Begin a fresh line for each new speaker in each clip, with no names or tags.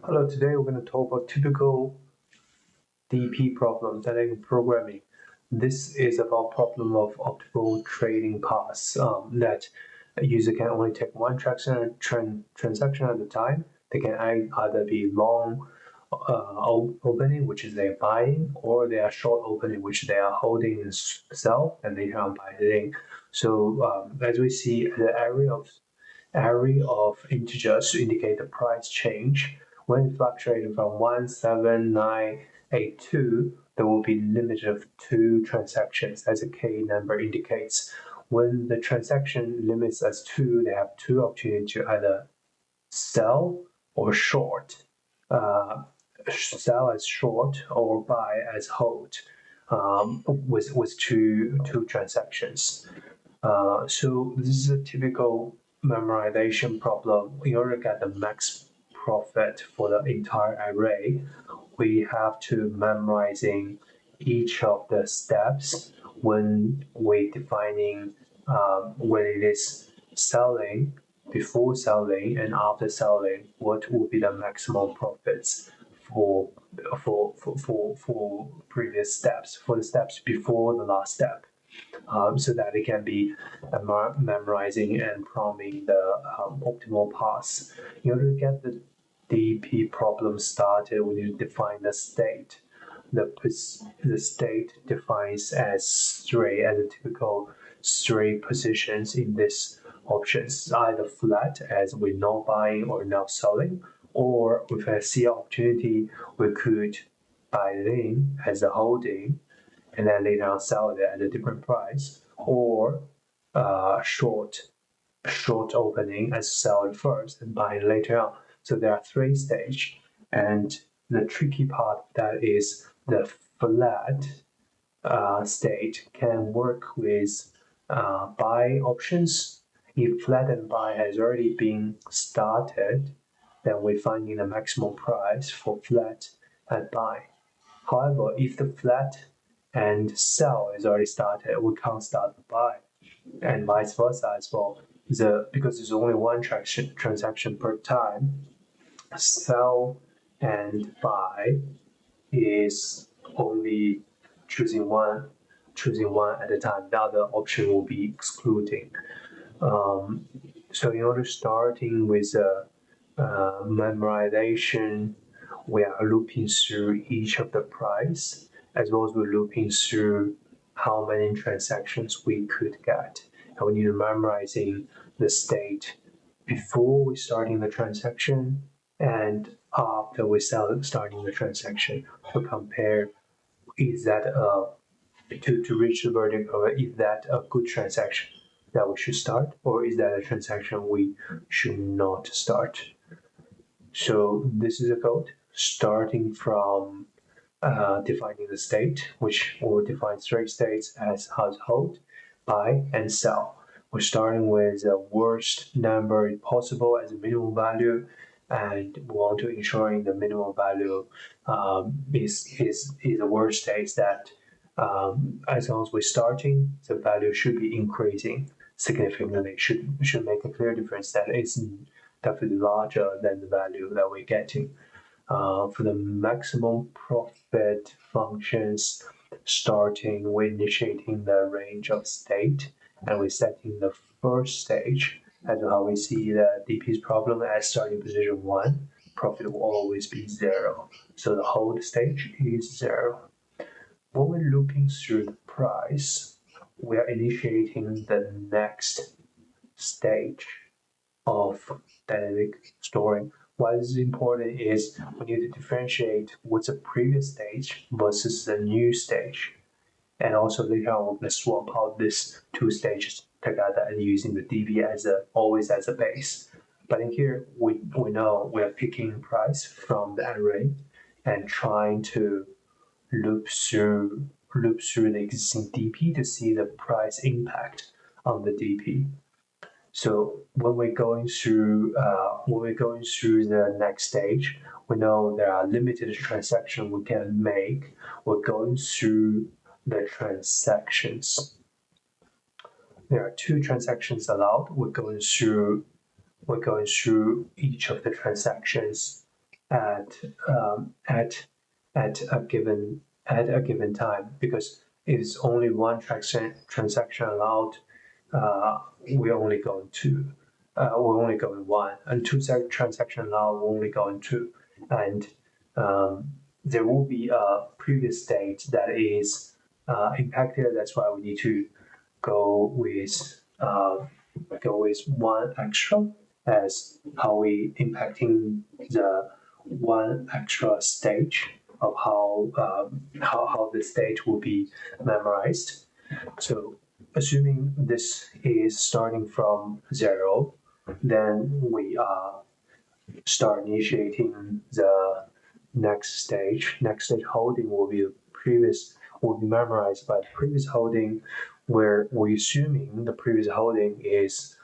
Hello, today we're going to talk about typical DP problem, dynamic programming. This is about problem of optimal trading paths that a user can only take one transaction at a time. They can either be long opening, which is they're buying, or they are short opening, which they are holding and sell, and they can buy it in. So as we see, the array of integers to indicate the price change. When fluctuating from 17982, there will be limit of two transactions, as a K number indicates. When the transaction limits as two, they have two opportunities to either sell or short. Sell as short or buy as hold, with two transactions. So this is a typical memorization problem. In order to get the max profit for the entire array, we have to memorizing each of the steps when we defining when it is selling, before selling and after selling, what will be the maximum profits for for previous steps, for the steps before the last step, so that it can be memorizing and prompting the optimal paths. In order to get the DP problem started, we need to define the state. The state defines as three, as a typical three positions in this options, either flat as we're not buying or not selling, or if I see opportunity, we could buy it in as a holding and then later on sell it at a different price, or short opening and sell it first and buy it later on. So there are three stages, and the tricky part that is the flat state can work with buy options. If flat and buy has already been started, then we're finding the maximum price for flat and buy. However, if the flat and sell is already started, we can't start the buy, and vice versa as well. Because there's only one transaction per time, sell and buy is only choosing one at a time. The other option will be excluding. Um, so in order starting with a memorization, we are looping through each of the price, as well as we're looping through how many transactions we could get. And we need to memorizing the state before we starting the transaction and after we starting the transaction to compare, is that to reach the verdict of is that a good transaction that we should start, or is that a transaction we should not start. So this is a code starting from defining the state, which will define three states as hold, buy, and sell. We're starting with the worst number possible as a minimum value, and we want to ensuring the minimum value is the worst state that as long as we're starting, the value should be increasing significantly. Should make a clear difference that it's definitely larger than the value that we're getting. For the maximum profit functions, starting we're initiating the range of state, and we're setting the first stage as how we see the DP's problem as starting position 1, profit will always be 0. So the hold stage is 0. When we're looping through the price, we are initiating the next stage of dynamic storing. Why this is important is we need to differentiate what's a previous stage versus the new stage. And also later on, we're going to swap out these two stages together and using the DB as always as a base. But in here, we know we're picking price from the array and trying to loop through the existing DP to see the price impact on the DP. So when we're going through the next stage, we know there are limited transactions we can make. We're going through the transactions. There are two transactions allowed. We're going through each of the transactions at a given time, because if it's only one transaction allowed, uh, we're only going to we're only going one, and two transactions allowed, we're only going two, and um, there will be a previous state that is impacted. That's why we need to go with one extra, as how we impacting the one extra stage of how the stage will be memorized. So assuming this is starting from zero, then we start initiating the next stage. Next stage holding will be memorized by the previous holding, where we're assuming the previous holding is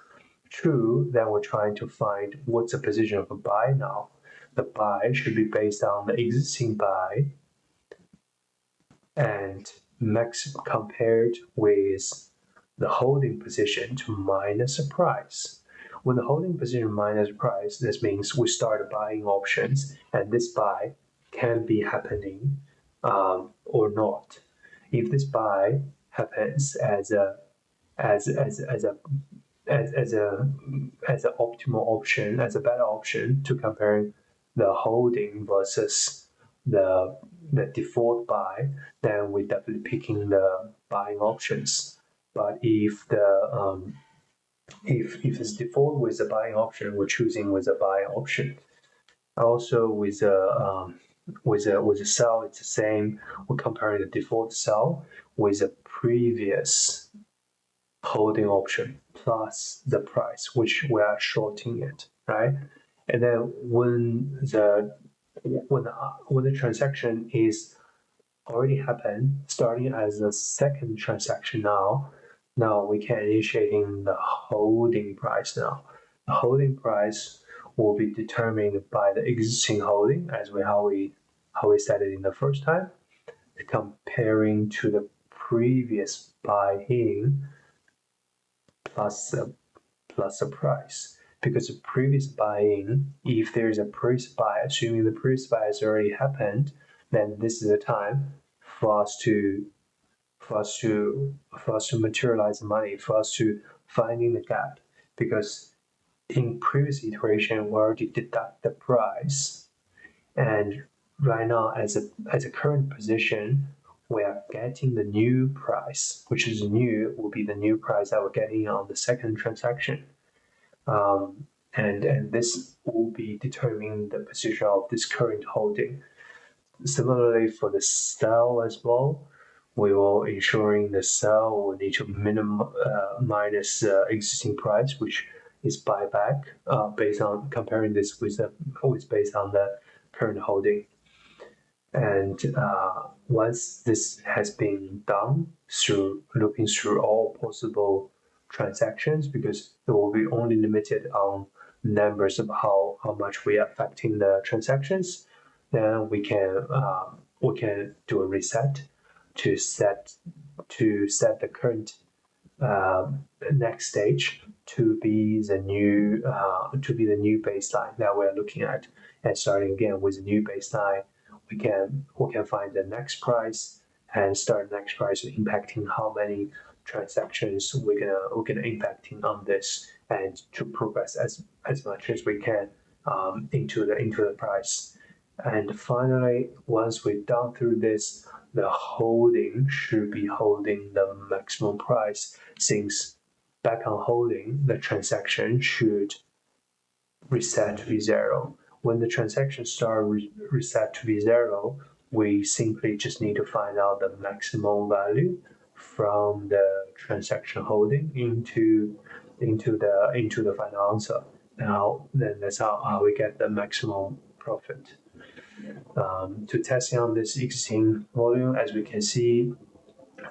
true. Then we're trying to find what's the position of a buy now. The buy should be based on the existing buy and max compared with the holding position to minus a price. When the holding position minus price, this means we start buying options, and this buy can be happening or not. If this buy happens as a as as as a as a as an optimal option, as a better option to compare the holding versus the the default buy, then we're definitely picking the buying options. But if it's default with a buying option, we're choosing with a buying option. Also with a sell, it's the same. We're comparing the default sell with a previous holding option plus the price, which we are shorting it, right? And then when the transaction is already happened, starting as a second transaction now we can initiating the holding price now. The holding price will be determined by the existing holding, as how we said it in the first time, comparing to the previous buy-in plus a price. Because the previous buy-in, if there is a previous buy, assuming the previous buy has already happened, then this is the time for us to materialize the money, for us to finding the gap. Because in previous iteration we already deduct the price, and right now as a current position we are getting the new price, which is new, will be the new price that we're getting on the second transaction. And this will be determining the position of this current holding. Similarly, for the sell as well, we will ensuring the sell will need to minus existing price, which is buyback, based on comparing this with based on the current holding. And once this has been done through looking through all possible transactions, because it will be only limited on numbers of how much we are affecting the transactions, then we can do a reset to set the current next stage to be the new baseline that we're looking at. And starting again with a new baseline, we can find the next price and start the next price impacting how many transactions we're gonna impacting on this, and to progress as much as we can into the price. And finally, once we've done through this, the holding should be holding the maximum price, since back on holding, the transaction should reset to be zero. When the transaction start reset to be zero, we simply just need to find out the maximum value from the transaction holding into the final answer. Now, then that's how we get the maximum profit. To testing on this existing volume, as we can see,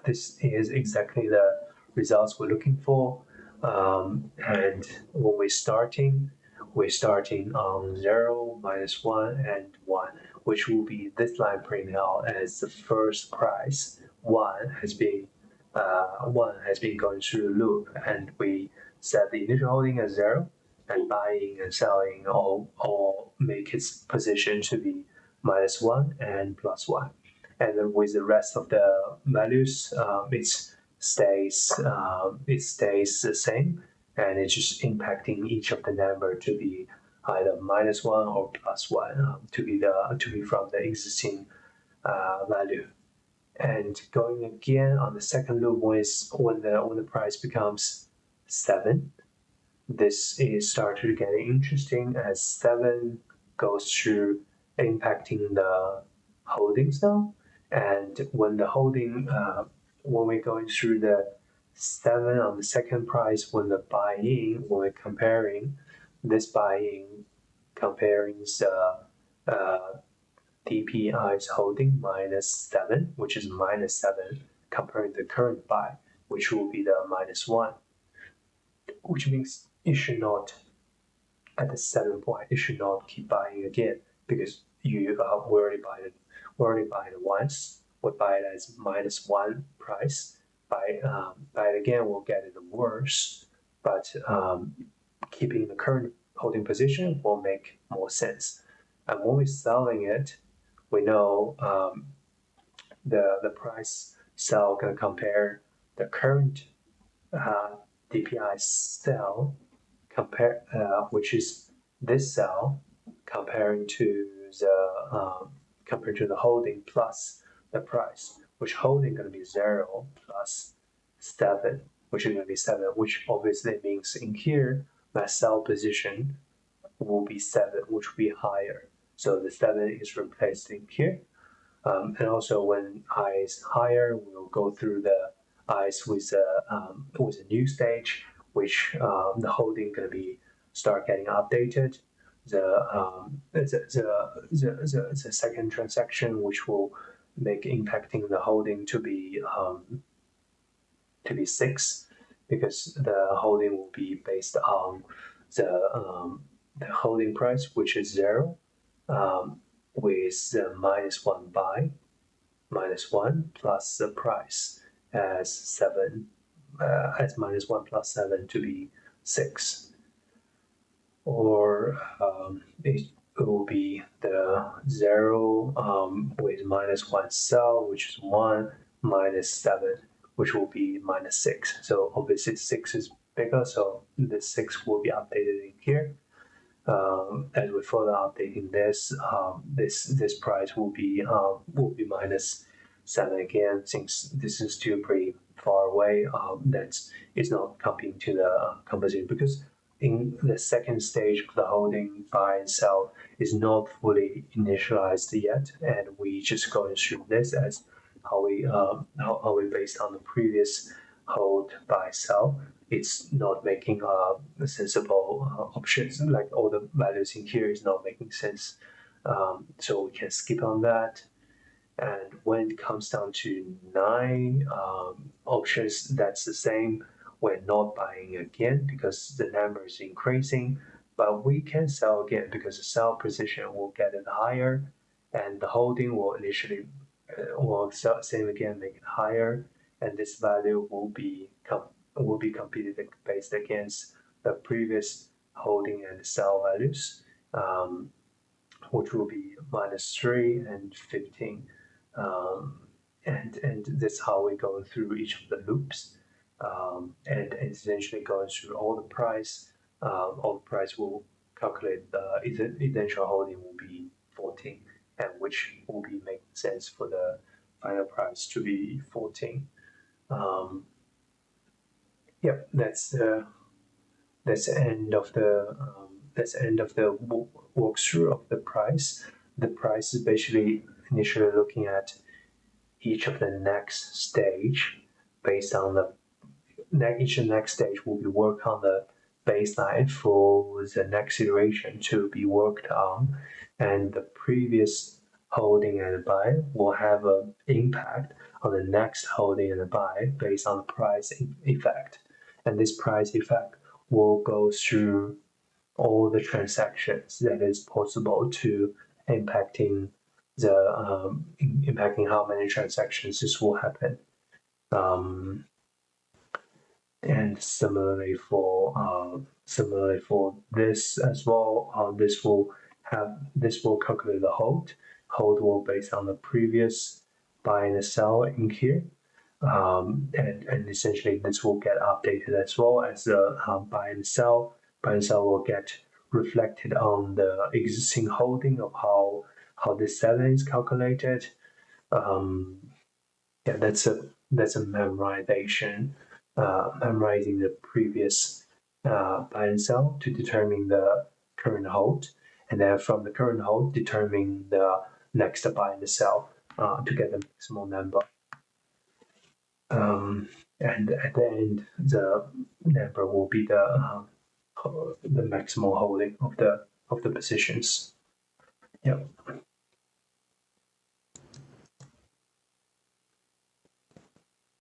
this is exactly the results we're looking for. And when we're starting on 0, -1, and 1, which will be this line printing out as the first price. One has been going through the loop, and we set the initial holding as 0, and buying and selling all make its position to be -1 and +1, and then with the rest of the values, it stays the same, and it's just impacting each of the number to be either -1 or +1 to be from the existing value. And going again on the second loop when the price becomes 7, this is started getting interesting as 7 goes through impacting the holdings now. And when we're going through the 7 on the second price, when we're comparing this buy-in, comparing the DPI's holding -7, which is -7, comparing the current buy, which will be the -1, which means it should not, at the 7 point, it should not keep buying again because we already buy it once. We buy it as -1 price. Buy it again, we'll get it worse. But keeping the current holding position will make more sense. And when we're selling it, we know the price sell can compare the current DPI sell which is this cell comparing to the holding plus the price, which holding going to be 0 plus 7, which is going to be 7, which obviously means in here my sell position will be 7, which will be higher. So the 7 is replaced in here. And also when I is higher, we'll go through the I's with a new stage, which the holding going to be start getting updated. The second transaction, which will make impacting the holding to be 6, because the holding will be based on the holding price, which is 0, with the -1 buy, -1 plus the price as 7, as -1 plus 7 to be 6. Or it will be the 0 with -1 sell, which is 1, -7, which will be -6. So obviously 6 is bigger, so the 6 will be updated in here. As we further updating this, this price will be -7 again, since this is still pretty far away. It's not coming to the composition, because in the second stage of the holding buy and sell is not fully initialized yet, and we just going through this as how we based on the previous hold buy sell. It's not making sensible options, like all the values in here is not making sense, so we can skip on that. And when it comes down to 9 options, that's the same. We're not buying again because the number is increasing, but we can sell again because the sell position will get it higher, and the holding will initially will sell same again, make it higher, and this value will be computed based against the previous holding and sell values, which will be -3 and 15. And this is how we go through each of the loops, and essentially going through all the price. All the price will calculate the eventual holding will be 14, and which will be making sense for the final price to be 14. Yep, that's the end of the walkthrough of the price. The price is basically initially looking at each of the next stage based on each next stage will be worked on the baseline for the next iteration to be worked on, and the previous holding and buy will have an impact on the next holding and buy based on the price effect, and this price effect will go through all the transactions that is possible to impacting how many transactions this will happen. And similarly for this as well, this will this will calculate the hold. Hold will based on the previous buy and sell in here. And essentially this will get updated as well as the buy and sell. Buy and sell will get reflected on the existing holding of how this selling is calculated. Yeah, that's a memorization, memorizing the previous buy and sell to determine the current hold, and then from the current hold determine the next buy and sell to get the maximum number. And at the end, the number will be the maximum holding of the positions. Yeah.